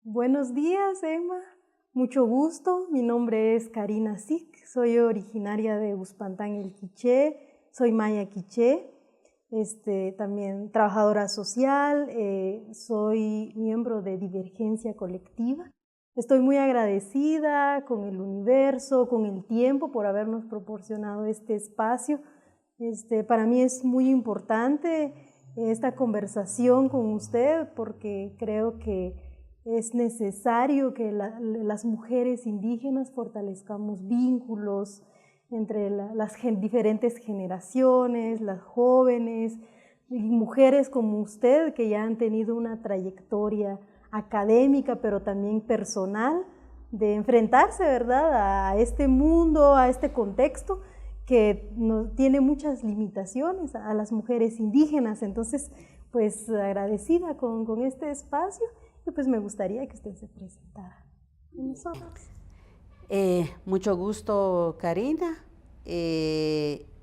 Buenos días, Emma. Mucho gusto. Mi nombre es Karina Sic. Soy originaria de Uspantán, el Quiché. Soy maya quiché. También trabajadora social. Soy miembro de Divergencia Colectiva. Estoy muy agradecida con el universo, con el tiempo por habernos proporcionado este espacio. Para mí es muy importante esta conversación con usted porque creo que es necesario que las mujeres indígenas fortalezcamos vínculos entre las diferentes generaciones, las jóvenes y mujeres como usted que ya han tenido una trayectoria académica pero también personal de enfrentarse, ¿verdad?, a este mundo, a este contexto que tiene muchas limitaciones a las mujeres indígenas. Entonces, pues agradecida con este espacio. Y pues me gustaría que usted se presentara con nosotros. Mucho gusto, Karina.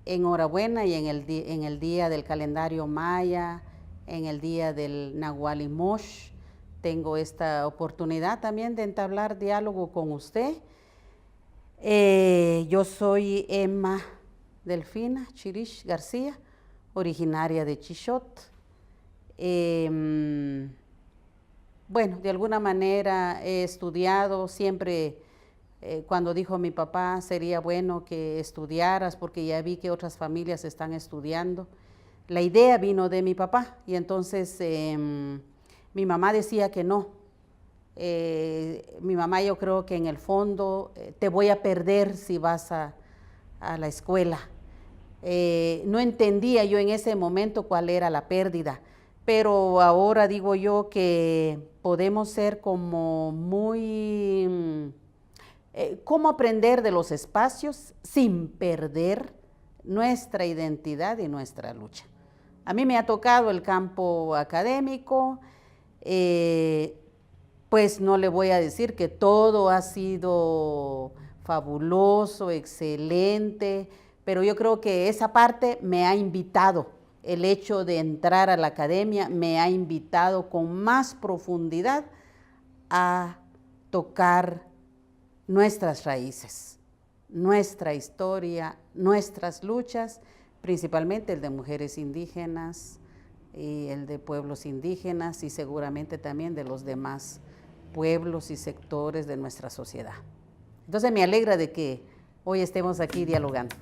Enhorabuena y en el día del calendario maya, en el día del Nahual y Mosh, tengo esta oportunidad también de entablar diálogo con usted. Yo soy Emma Delfina Chirish García, originaria de Chixot. Bueno, de alguna manera he estudiado, siempre cuando dijo mi papá, sería bueno que estudiaras porque ya vi que otras familias están estudiando. La idea vino de mi papá y entonces mi mamá decía que no. Mi mamá, yo creo que en el fondo te voy a perder si vas a la escuela. No entendía yo en ese momento cuál era la pérdida. Pero ahora digo yo que podemos ser como cómo aprender de los espacios sin perder nuestra identidad y nuestra lucha. A mí me ha tocado el campo académico, pues no le voy a decir que todo ha sido fabuloso, excelente, pero yo creo que esa parte me ha invitado. El hecho de entrar a la academia me ha invitado con más profundidad a tocar nuestras raíces, nuestra historia, nuestras luchas, principalmente el de mujeres indígenas y el de pueblos indígenas y seguramente también de los demás pueblos y sectores de nuestra sociedad. Entonces me alegra de que hoy estemos aquí dialogando.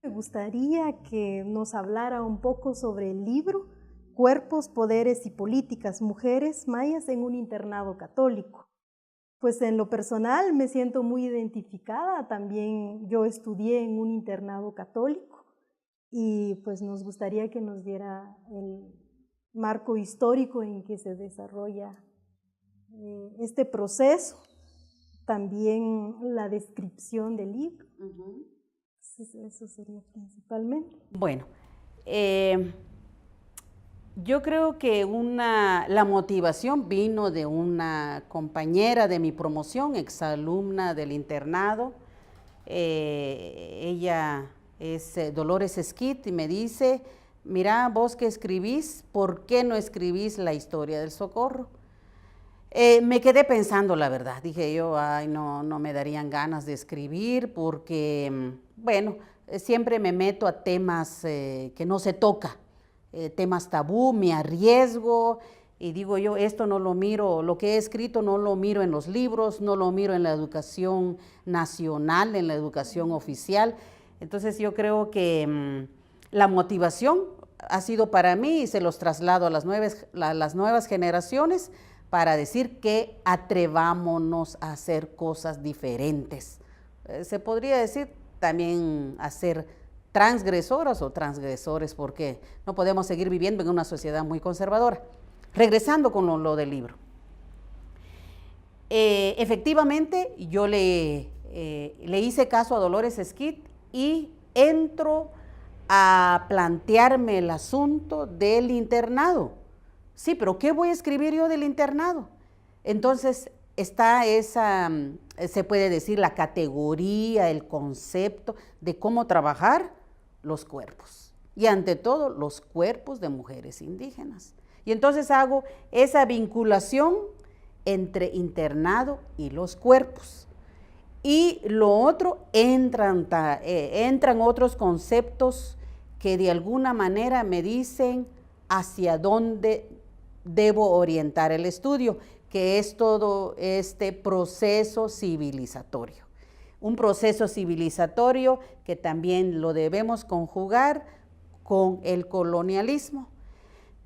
Me gustaría que nos hablara un poco sobre el libro Cuerpos, Poderes y Políticas, Mujeres Mayas en un internado católico. Pues en lo personal me siento muy identificada, también yo estudié en un internado católico y pues nos gustaría que nos diera el marco histórico en que se desarrolla este proceso, también la descripción del libro. Eso sería principalmente. Bueno, yo creo que la motivación vino de una compañera de mi promoción, exalumna del internado. Ella es Dolores Esquit y me dice, mira, vos que escribís, ¿por qué no escribís la historia del Socorro? Me quedé pensando, la verdad, dije yo, ay, no me darían ganas de escribir porque, bueno, siempre me meto a temas que no se toca, temas tabú, me arriesgo y digo yo, esto no lo miro, lo que he escrito no lo miro en los libros, no lo miro en la educación nacional, en la educación oficial. Entonces yo creo que la motivación ha sido para mí, y se los traslado a las nuevas generaciones, para decir que atrevámonos a hacer cosas diferentes. Se podría decir también hacer transgresoras o transgresores, porque no podemos seguir viviendo en una sociedad muy conservadora. Regresando con lo del libro. Efectivamente, yo le hice caso a Dolores Esquit y entro a plantearme el asunto del internado. Sí, pero ¿qué voy a escribir yo del internado? Entonces está esa, se puede decir, la categoría, el concepto de cómo trabajar los cuerpos. Y ante todo, los cuerpos de mujeres indígenas. Y entonces hago esa vinculación entre internado y los cuerpos. Y lo otro, entran otros conceptos que de alguna manera me dicen hacia dónde debo orientar el estudio, que es todo este proceso civilizatorio. Un proceso civilizatorio que también lo debemos conjugar con el colonialismo.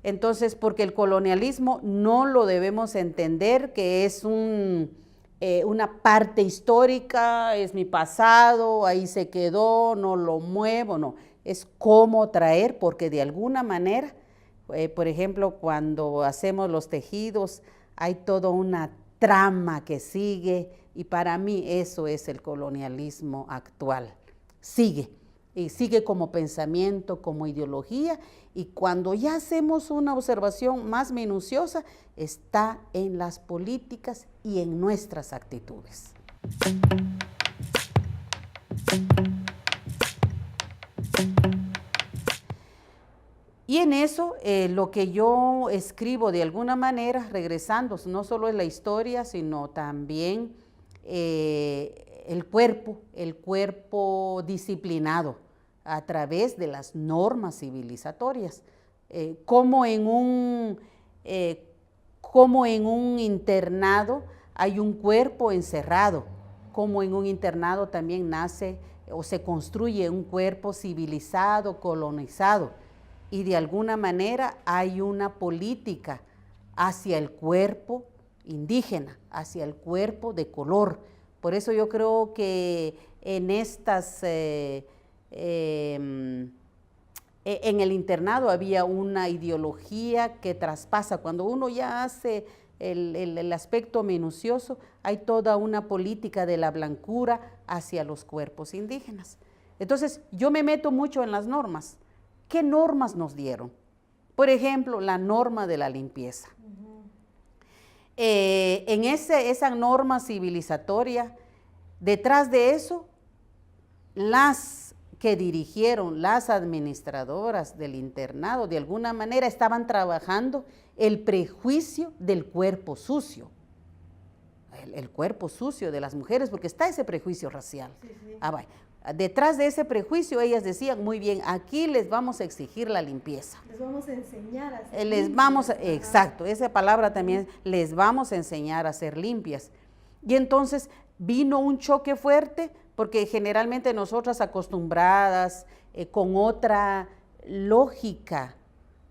Entonces, porque el colonialismo no lo debemos entender que es una parte histórica, es mi pasado, ahí se quedó, no lo muevo, no. Es cómo traer, porque de alguna manera, por ejemplo, cuando hacemos los tejidos, hay toda una trama que sigue, y para mí eso es el colonialismo actual. Sigue, y sigue como pensamiento, como ideología, y cuando ya hacemos una observación más minuciosa, está en las políticas y en nuestras actitudes. Y en eso, lo que yo escribo de alguna manera, regresando, no solo es la historia, sino también el cuerpo disciplinado a través de las normas civilizatorias, como en un internado hay un cuerpo encerrado, como en un internado también nace o se construye un cuerpo civilizado, colonizado, y de alguna manera hay una política hacia el cuerpo indígena, hacia el cuerpo de color. Por eso yo creo que en el internado había una ideología que traspasa. Cuando uno ya hace el aspecto minucioso, hay toda una política de la blancura hacia los cuerpos indígenas. Entonces, yo me meto mucho en las normas. ¿Qué normas nos dieron? Por ejemplo, la norma de la limpieza. En esa norma civilizatoria, detrás de eso, las que dirigieron, las administradoras del internado, de alguna manera estaban trabajando el prejuicio del cuerpo sucio, el cuerpo sucio de las mujeres, porque está ese prejuicio racial. Sí, sí. Detrás de ese prejuicio, ellas decían, muy bien, aquí les vamos a exigir la limpieza. Les vamos a enseñar a ser limpias. Exacto, esa palabra también, les vamos a enseñar a ser limpias. Y entonces vino un choque fuerte, porque generalmente nosotras acostumbradas con otra lógica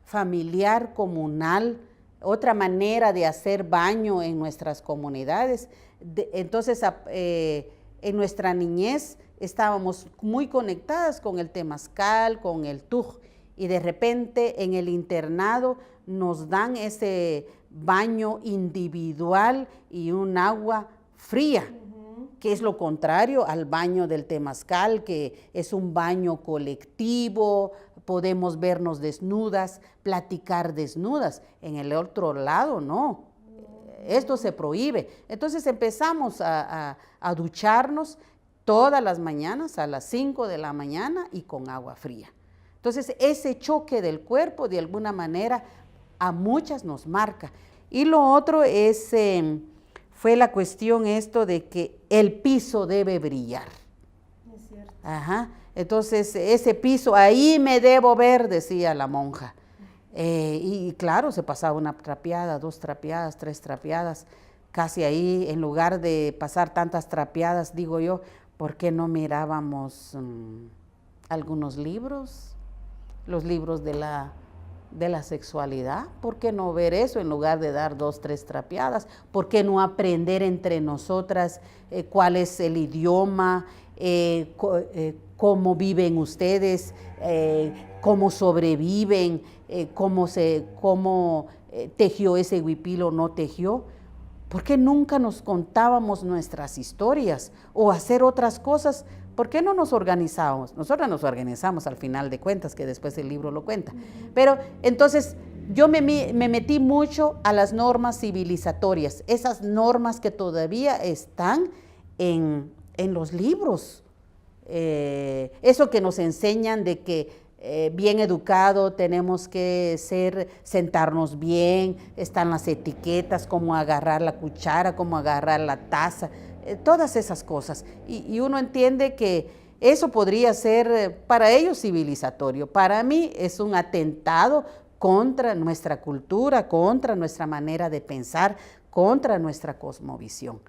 familiar, comunal, otra manera de hacer baño en nuestras comunidades. Entonces, en nuestra niñez estábamos muy conectadas con el temazcal, con el tuj, y de repente en el internado nos dan ese baño individual y un agua fría, que es lo contrario al baño del temazcal, que es un baño colectivo, podemos vernos desnudas, platicar desnudas. En el otro lado, no. Esto se prohíbe. Entonces empezamos a ducharnos todas las mañanas a las 5 de la mañana y con agua fría. Entonces ese choque del cuerpo de alguna manera a muchas nos marca. Y lo otro fue la cuestión esto de que el piso debe brillar. Es cierto. Ajá. Entonces ese piso, ahí me debo ver, decía la monja. Y claro, se pasaba una trapeada, 2 trapeadas, 3 trapeadas, casi ahí, en lugar de pasar tantas trapeadas, digo yo, ¿por qué no mirábamos algunos libros? Los libros de de la sexualidad. ¿Por qué no ver eso en lugar de dar 2, 3 trapeadas? ¿Por qué no aprender entre nosotras cuál es el idioma, cómo viven ustedes, cómo sobreviven, cómo tejió ese huipil o no tejió? ¿Por qué nunca nos contábamos nuestras historias o hacer otras cosas? ¿Por qué no nos organizábamos? Nosotras nos organizamos al final de cuentas, que después el libro lo cuenta. Pero entonces yo me metí mucho a las normas civilizatorias, esas normas que todavía están en los libros. Eso que nos enseñan de que bien educado tenemos que sentarnos bien, están las etiquetas, cómo agarrar la cuchara, cómo agarrar la taza, todas esas cosas. Y uno entiende que eso podría ser para ellos civilizatorio. Para mí es un atentado contra nuestra cultura, contra nuestra manera de pensar, contra nuestra cosmovisión.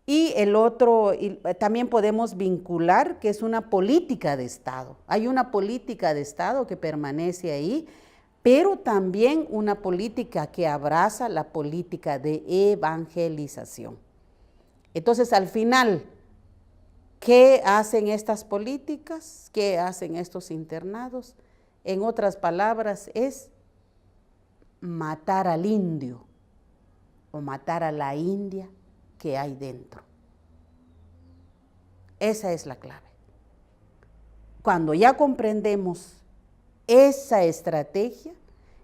Y el otro, también podemos vincular que es una política de Estado. Hay una política de Estado que permanece ahí, pero también una política que abraza la política de evangelización. Entonces, al final, ¿qué hacen estas políticas? ¿Qué hacen estos internados? En otras palabras, es matar al indio o matar a la india que hay dentro. Esa es la clave. Cuando ya comprendemos esa estrategia,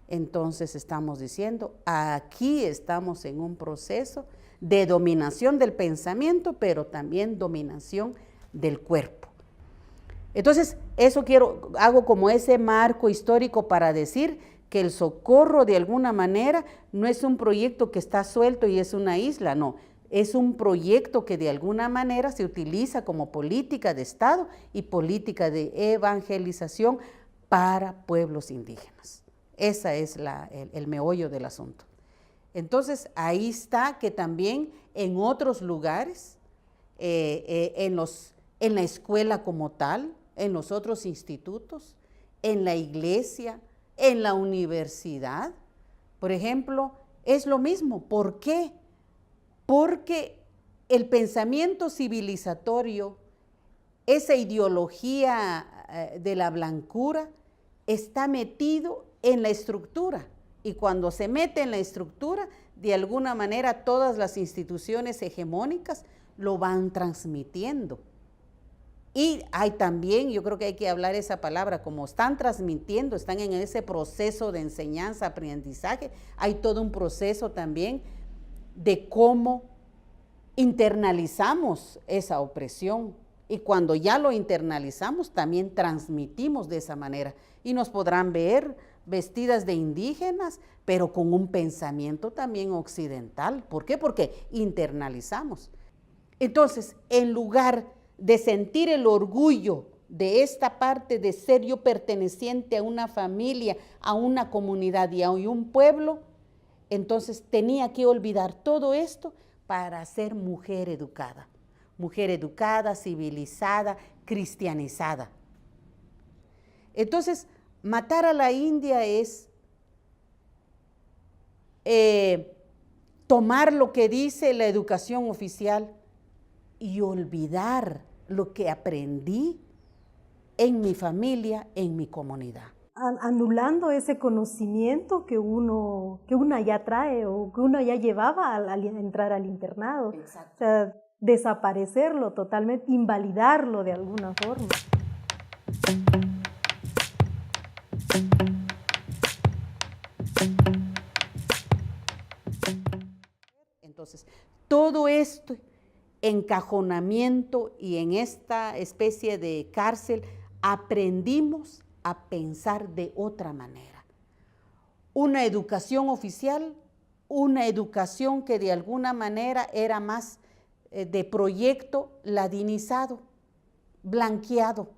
entonces estamos diciendo, aquí estamos en un proceso de dominación del pensamiento, pero también dominación del cuerpo. Entonces, eso hago como ese marco histórico para decir que el Socorro de alguna manera no es un proyecto que está suelto y es una isla, no. Es un proyecto que de alguna manera se utiliza como política de Estado y política de evangelización para pueblos indígenas. Ese es el meollo del asunto. Entonces, ahí está que también en otros lugares, en la escuela como tal, en los otros institutos, en la iglesia, en la universidad, por ejemplo, es lo mismo. ¿Por qué? Porque el pensamiento civilizatorio, esa ideología de la blancura, está metido en la estructura. Y cuando se mete en la estructura, de alguna manera todas las instituciones hegemónicas lo van transmitiendo. Y hay también, yo creo que hay que hablar esa palabra, como están transmitiendo, están en ese proceso de enseñanza, aprendizaje, hay todo un proceso también de cómo internalizamos esa opresión. Y cuando ya lo internalizamos, también transmitimos de esa manera. Y nos podrán ver vestidas de indígenas, pero con un pensamiento también occidental. ¿Por qué? Porque internalizamos. Entonces, en lugar de sentir el orgullo de esta parte de ser yo perteneciente a una familia, a una comunidad y a un pueblo, entonces tenía que olvidar todo esto para ser mujer educada, civilizada, cristianizada. Entonces, matar a la india es tomar lo que dice la educación oficial y olvidar lo que aprendí en mi familia, en mi comunidad. Anulando ese conocimiento que una ya trae o que uno ya llevaba al entrar al internado. Exacto. O sea, desaparecerlo totalmente, invalidarlo de alguna forma. Entonces, todo esto encajonamiento y en esta especie de cárcel aprendimos a pensar de otra manera. Una educación oficial, una educación que de alguna manera era más de proyecto ladinizado, blanqueado,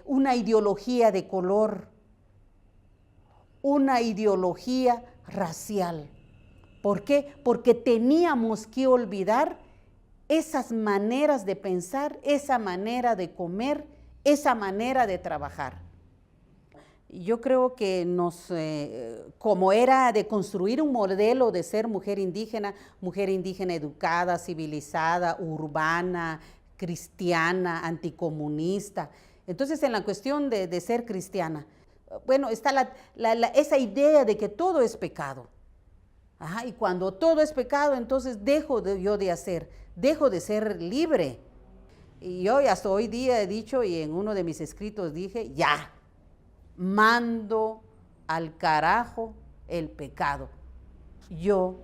una ideología de color, una ideología racial. ¿Por qué? Porque teníamos que olvidar esas maneras de pensar, esa manera de comer, esa manera de trabajar. Yo creo que como era de construir un modelo de ser mujer indígena educada, civilizada, urbana, cristiana, anticomunista. Entonces, en la cuestión de ser cristiana, bueno, está esa idea de que todo es pecado. Ajá, y cuando todo es pecado, entonces dejo de ser libre. Y yo hasta hoy día he dicho, y en uno de mis escritos dije, ya, mando al carajo el pecado. Yo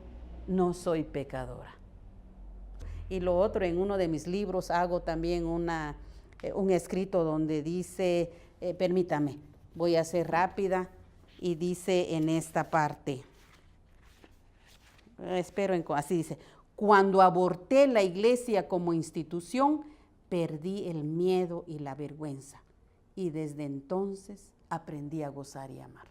no soy pecadora. Y lo otro, en uno de mis libros hago también un escrito donde dice, permítame, voy a ser rápida, y dice en esta parte, así dice, cuando aborté la iglesia como institución, perdí el miedo y la vergüenza, y desde entonces aprendí a gozar y amar.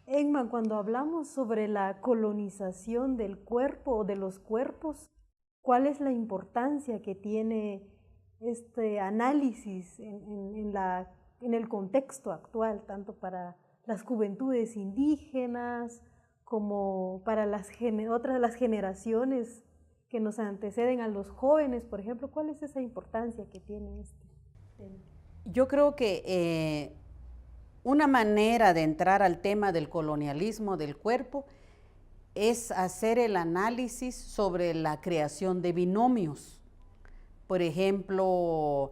Emma, cuando hablamos sobre la colonización del cuerpo o de los cuerpos, ¿cuál es la importancia que tiene este análisis en el contexto actual, tanto para las juventudes indígenas como para las generaciones que nos anteceden a los jóvenes, por ejemplo? ¿Cuál es esa importancia que tiene este tema? Yo creo que una manera de entrar al tema del colonialismo del cuerpo es hacer el análisis sobre la creación de binomios. Por ejemplo,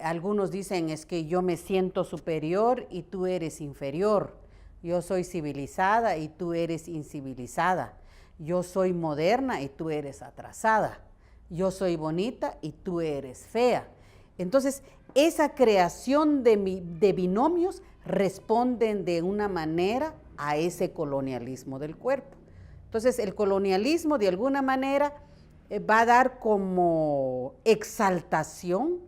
algunos dicen es que yo me siento superior y tú eres inferior. Yo soy civilizada y tú eres incivilizada. Yo soy moderna y tú eres atrasada. Yo soy bonita y tú eres fea. Entonces, esa creación de binomios responden de una manera a ese colonialismo del cuerpo. Entonces, el colonialismo de alguna manera va a dar como exaltación,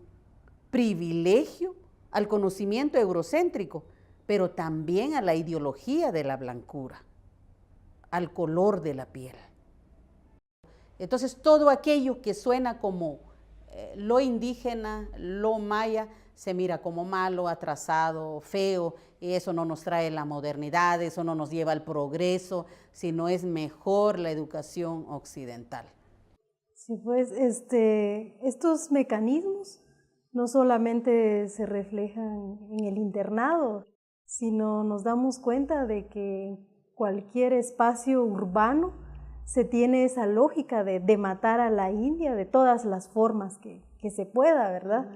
privilegio al conocimiento eurocéntrico, pero también a la ideología de la blancura, al color de la piel. Entonces, todo aquello que suena como lo indígena, lo maya, se mira como malo, atrasado, feo, y eso no nos trae la modernidad, eso no nos lleva al progreso, sino es mejor la educación occidental. Sí, pues estos mecanismos no solamente se reflejan en el internado, sino nos damos cuenta de que en cualquier espacio urbano se tiene esa lógica de matar a la india de todas las formas que se pueda, ¿verdad?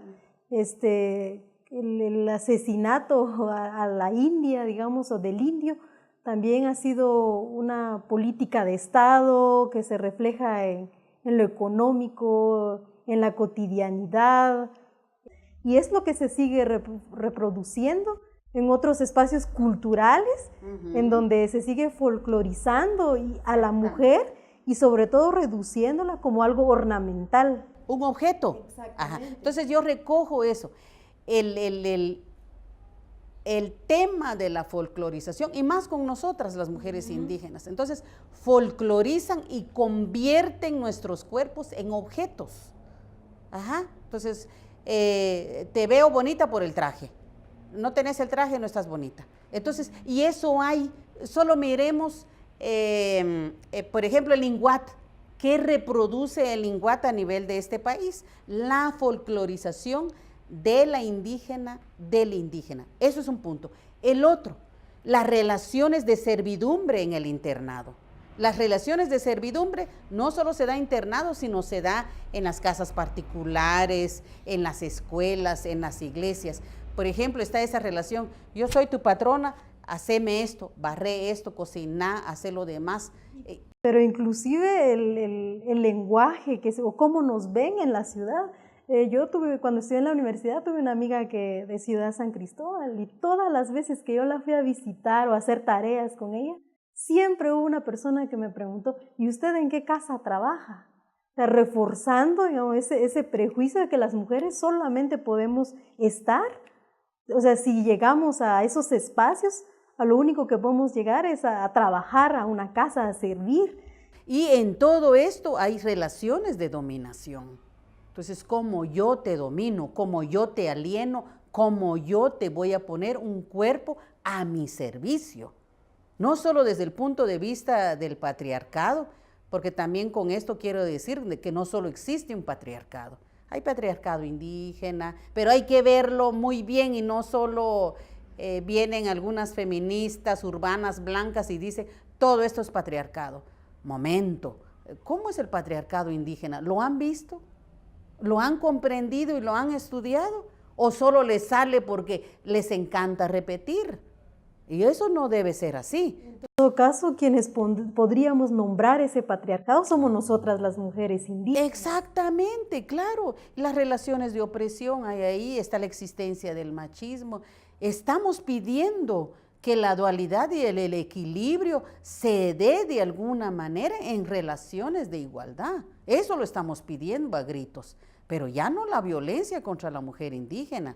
El asesinato a la india, digamos, o del indio, también ha sido una política de Estado que se refleja en lo económico, en la cotidianidad, y es lo que se sigue reproduciendo en otros espacios culturales, en donde se sigue folclorizando a la mujer y sobre todo reduciéndola como algo ornamental. Un objeto. Ajá. Entonces yo recojo eso. El tema de la folclorización, y más con nosotras las mujeres indígenas, entonces folclorizan y convierten nuestros cuerpos en objetos. Ajá. Entonces, te veo bonita por el traje. No tenés el traje, no estás bonita. Entonces, y eso hay, solo miremos, por ejemplo, el linguat. ¿Qué reproduce el linguat a nivel de este país? La folclorización de la indígena, del indígena. Eso es un punto. El otro, las relaciones de servidumbre en el internado. Las relaciones de servidumbre no solo se da internado, sino se da en las casas particulares, en las escuelas, en las iglesias. Por ejemplo, está esa relación, yo soy tu patrona, haceme esto, barré esto, cociná, hacé lo demás. Pero inclusive el lenguaje o cómo nos ven en la ciudad. Cuando estudié en la universidad, tuve una amiga de Ciudad San Cristóbal, y todas las veces que yo la fui a visitar o a hacer tareas con ella, siempre hubo una persona que me preguntó, ¿y usted en qué casa trabaja? O sea, reforzando, digamos, ese prejuicio de que las mujeres solamente podemos estar O sea, si llegamos a esos espacios, a lo único que podemos llegar es a trabajar, a una casa, a servir. Y en todo esto hay relaciones de dominación. Entonces, como yo te domino, como yo te alieno, como yo te voy a poner un cuerpo a mi servicio. No solo desde el punto de vista del patriarcado, porque también con esto quiero decir que no solo existe un patriarcado. Hay patriarcado indígena, pero hay que verlo muy bien y no solo vienen algunas feministas urbanas blancas y dicen, todo esto es patriarcado. Momento, ¿cómo es el patriarcado indígena? ¿Lo han visto? ¿Lo han comprendido y lo han estudiado? ¿O solo les sale porque les encanta repetir? Y eso no debe ser así. En todo caso, quienes podríamos nombrar ese patriarcado somos nosotras las mujeres indígenas. Exactamente, claro. Las relaciones de opresión, ahí está la existencia del machismo. Estamos pidiendo que la dualidad y el equilibrio se dé de alguna manera en relaciones de igualdad. Eso lo estamos pidiendo a gritos, pero ya no la violencia contra la mujer indígena.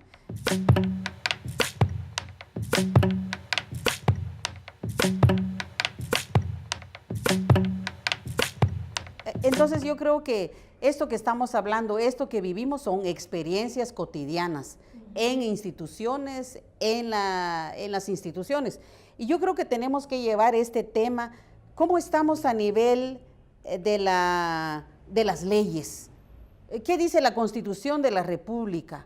Entonces yo creo que esto que estamos hablando, esto que vivimos son experiencias cotidianas en instituciones, en las instituciones. Y yo creo que tenemos que llevar este tema, cómo estamos a nivel de las leyes. ¿Qué dice la Constitución de la República?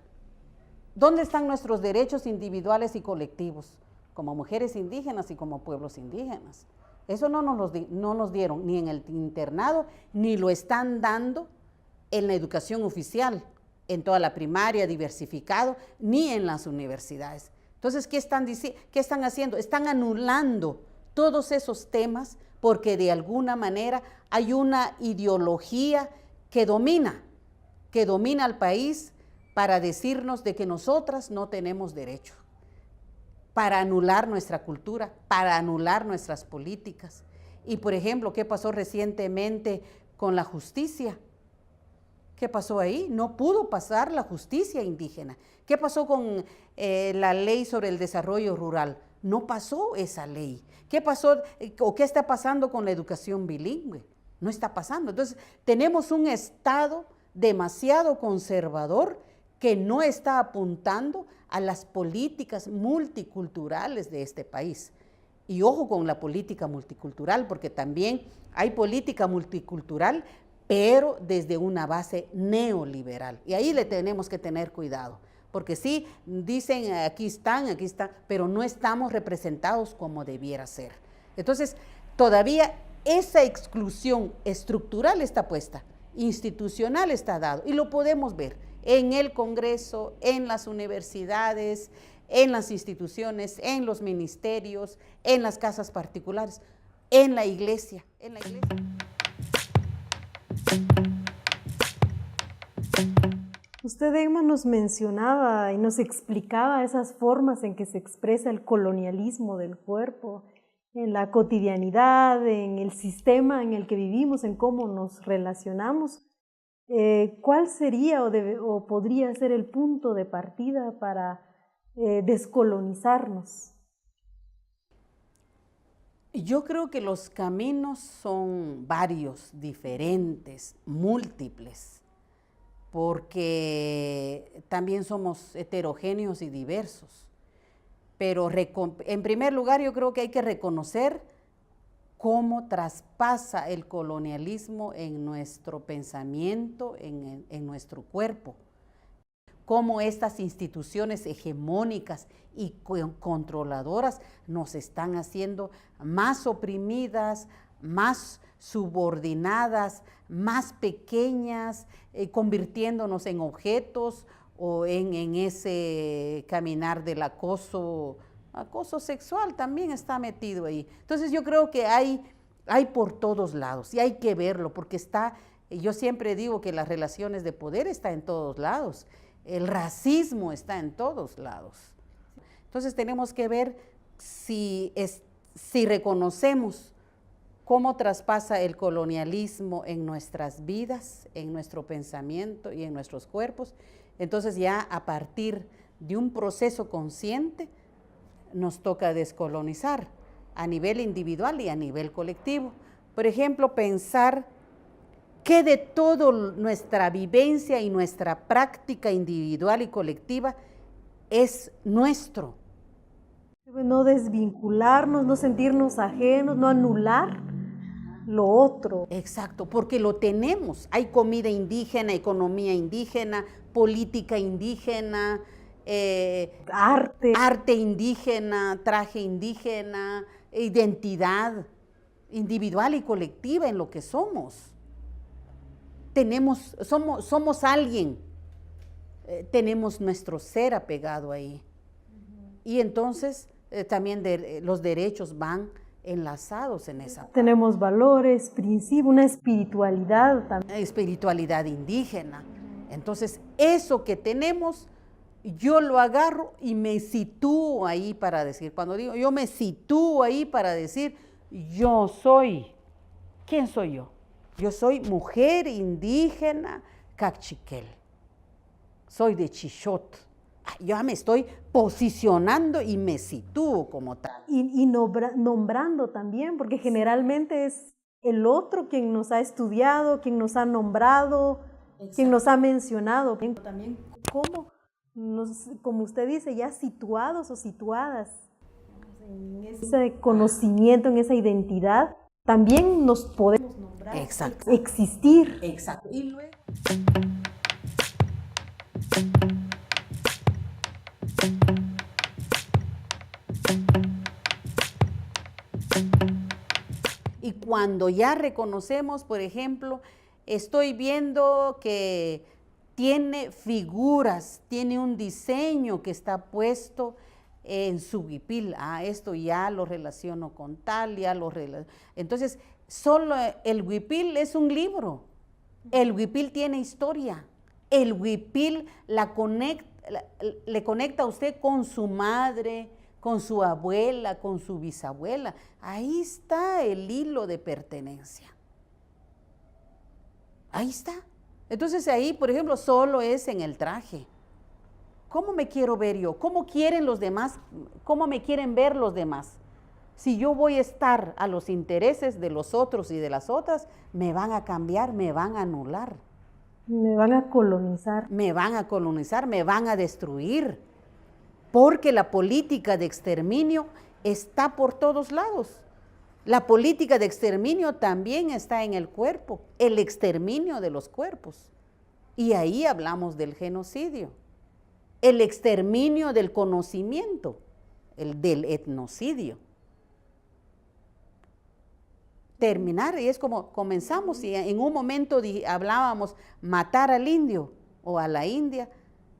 ¿Dónde están nuestros derechos individuales y colectivos, como mujeres indígenas y como pueblos indígenas? Eso no nos dieron ni en el internado, ni lo están dando en la educación oficial, en toda la primaria, diversificado, ni en las universidades. Entonces, ¿qué están haciendo? Están anulando todos esos temas porque de alguna manera hay una ideología que domina al país para decirnos de que nosotras no tenemos derecho, para anular nuestra cultura, para anular nuestras políticas. Y, por ejemplo, ¿qué pasó recientemente con la justicia? ¿Qué pasó ahí? No pudo pasar la justicia indígena. ¿Qué pasó con la ley sobre el desarrollo rural? No pasó esa ley. ¿Qué pasó o qué está pasando con la educación bilingüe? No está pasando. Entonces, tenemos un Estado demasiado conservador que no está apuntando a las políticas multiculturales de este país. Y ojo con la política multicultural, porque también hay política multicultural, pero desde una base neoliberal. Y ahí le tenemos que tener cuidado, porque sí, dicen aquí están, pero no estamos representados como debiera ser. Entonces, todavía esa exclusión estructural está puesta, institucional está dado, y lo podemos ver en el Congreso, en las universidades, en las instituciones, en los ministerios, en las casas particulares, en la iglesia. Usted, Emma, nos mencionaba y nos explicaba esas formas en que se expresa el colonialismo del cuerpo, en la cotidianidad, en el sistema en el que vivimos, en cómo nos relacionamos. ¿Cuál sería o podría ser el punto de partida para descolonizarnos? Yo creo que los caminos son varios, diferentes, múltiples, porque también somos heterogéneos y diversos. Pero en primer lugar yo creo que hay que reconocer cómo traspasa el colonialismo en nuestro pensamiento, en nuestro cuerpo. Cómo estas instituciones hegemónicas y controladoras nos están haciendo más oprimidas, más subordinadas, más pequeñas, convirtiéndonos en objetos o en ese caminar del acoso sexual también está metido ahí. Entonces yo creo que hay por todos lados y hay que verlo porque yo siempre digo que las relaciones de poder están en todos lados. El racismo está en todos lados. Entonces tenemos que ver si reconocemos cómo traspasa el colonialismo en nuestras vidas, en nuestro pensamiento y en nuestros cuerpos. Entonces ya a partir de un proceso consciente, nos toca descolonizar a nivel individual y a nivel colectivo. Por ejemplo, pensar que de toda nuestra vivencia y nuestra práctica individual y colectiva es nuestro. No desvincularnos, no sentirnos ajenos, no anular lo otro. Exacto, porque lo tenemos. Hay comida indígena, economía indígena, política indígena, arte indígena, traje indígena, identidad individual y colectiva en lo que somos. Somos alguien, tenemos nuestro ser apegado ahí. Y entonces también los derechos van enlazados en esa parte. Tenemos valores, principios, una espiritualidad también. Espiritualidad indígena. Entonces, eso que tenemos, yo lo agarro y me sitúo ahí para decir, cuando digo yo me sitúo ahí para decir, yo soy, ¿quién soy yo? Yo soy mujer indígena cachiquel, soy de Chichot. Ya me estoy posicionando y me sitúo como tal. Y nombrando también, porque generalmente es el otro quien nos ha estudiado, quien nos ha nombrado, exacto, quien nos ha mencionado. También como usted dice, ya situados o situadas en ese conocimiento, en esa identidad, también nos podemos nombrar, exacto, existir. Exacto. Y luego... Y cuando ya reconocemos, por ejemplo, estoy viendo que tiene figuras, tiene un diseño que está puesto en su huipil. Esto ya lo relaciono con tal, entonces, solo el huipil es un libro. El huipil tiene historia. El huipil le conecta a usted con su madre, con su abuela, con su bisabuela. Ahí está el hilo de pertenencia. Ahí está. Entonces ahí, por ejemplo, solo es en el traje. ¿Cómo me quiero ver yo? ¿Cómo quieren los demás? ¿Cómo me quieren ver los demás? Si yo voy a estar a los intereses de los otros y de las otras, me van a cambiar, me van a anular. Me van a colonizar. Me van a colonizar, me van a destruir. Porque la política de exterminio está por todos lados. La política de exterminio también está en el cuerpo, el exterminio de los cuerpos. Y ahí hablamos del genocidio, el exterminio del conocimiento, del etnocidio. Terminar, y es como comenzamos, y en un momento hablábamos matar al indio o a la india.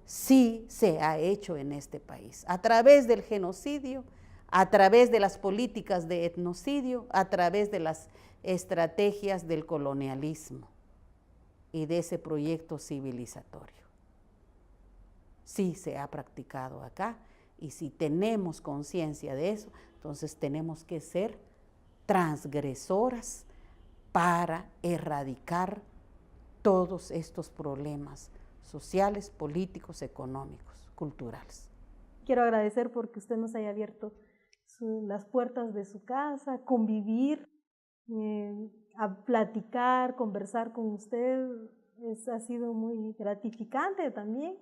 Sí se ha hecho en este país, a través del genocidio, a través de las políticas de etnocidio, a través de las estrategias del colonialismo y de ese proyecto civilizatorio. Sí se ha practicado acá, y si tenemos conciencia de eso, entonces tenemos que ser transgresoras para erradicar todos estos problemas sociales, políticos, económicos, culturales. Quiero agradecer porque usted nos haya abierto las puertas de su casa, convivir, a platicar, conversar con usted. Ha sido muy gratificante también,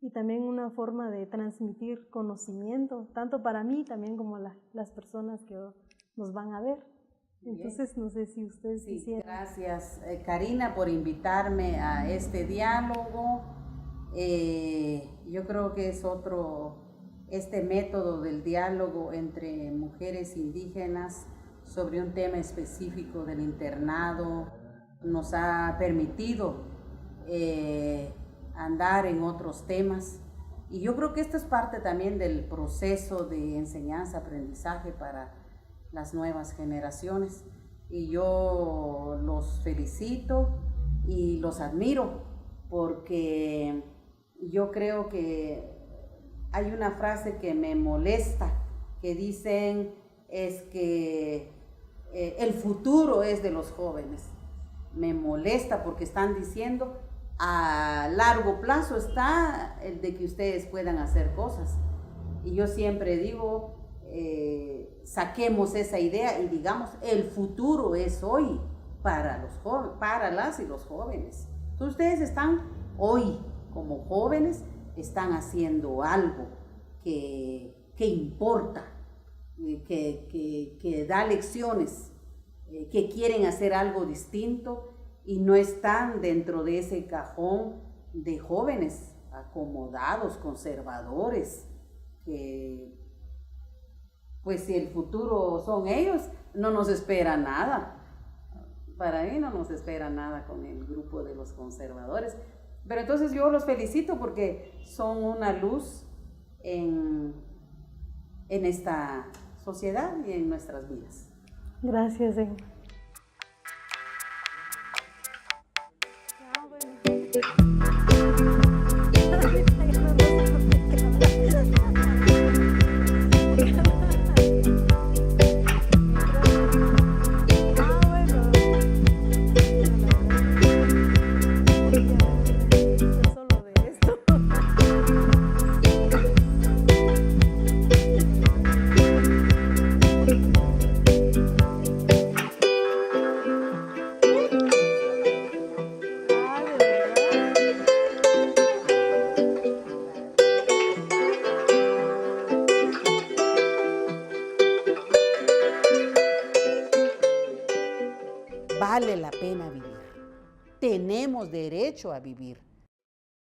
y también una forma de transmitir conocimiento, tanto para mí también como las personas que nos van a ver. Entonces, no sé si usted quisiera. Gracias, Karina, por invitarme a este diálogo. Yo creo que es este método del diálogo entre mujeres indígenas sobre un tema específico del internado nos ha permitido andar en otros temas. Y yo creo que esto es parte también del proceso de enseñanza-aprendizaje para las nuevas generaciones, y yo los felicito y los admiro, porque yo creo que hay una frase que me molesta, que dicen es que el futuro es de los jóvenes. Me molesta porque están diciendo a largo plazo está el de que ustedes puedan hacer cosas. Y yo siempre digo, saquemos esa idea y digamos, el futuro es hoy para los jóvenes, para las y los jóvenes. Entonces ustedes están hoy como jóvenes, están haciendo algo que importa, que da lecciones, que quieren hacer algo distinto y no están dentro de ese cajón de jóvenes acomodados, conservadores, que pues si el futuro son ellos, no nos espera nada. Para mí no nos espera nada con el grupo de los conservadores. Pero entonces yo los felicito porque son una luz en esta sociedad y en nuestras vidas. Gracias, Emma. Vale la pena vivir. Tenemos derecho a vivir.